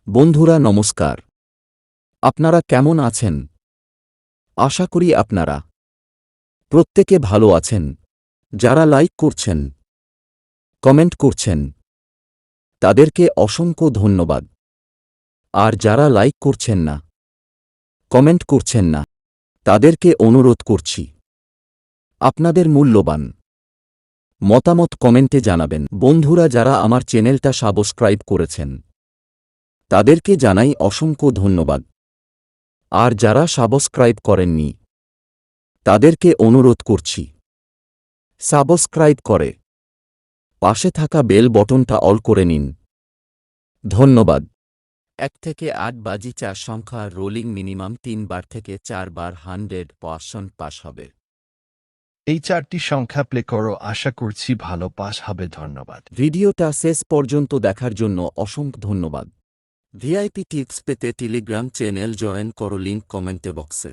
বন্ধুরা নমস্কার। আপনারা কেমন আছেন? আশা করি আপনারা প্রত্যেকে ভালো আছেন। যারা লাইক করছেন, কমেন্ট করছেন, তাদেরকে অসংখ্য ধন্যবাদ। আর যারা লাইক করছেন না, কমেন্ট করছেন না, তাদেরকে অনুরোধ করছি, আপনাদের মূল্যবান মতামত কমেন্টে জানাবেন। বন্ধুরা যারা আমার চ্যানেলটা সাবস্ক্রাইব করেছেন, তাদেরকে জানাই অসংখ্য ধন্যবাদ। আর যারা সাবস্ক্রাইব করেননি, তাদেরকে অনুরোধ করছি, সাবস্ক্রাইব করে পাশে থাকা বেল বটনটা অল করে নিন। ধন্যবাদ। 1 থেকে 8 বাজি 4 সংখ্যা রোলিং মিনিমাম 3 বার থেকে 4 বার 100% পাস হবে। এই 4টি সংখ্যা প্লে করো, আশা করছি ভালো পাস হবে। ধন্যবাদ। ভিডিওটা শেষ পর্যন্ত দেখার জন্য অসংখ্য ধন্যবাদ। ভিআইপি টিপস পেতে টেলিগ্রাম চ্যানেল জয়েন করো, লিংক কমেন্টে বক্সে।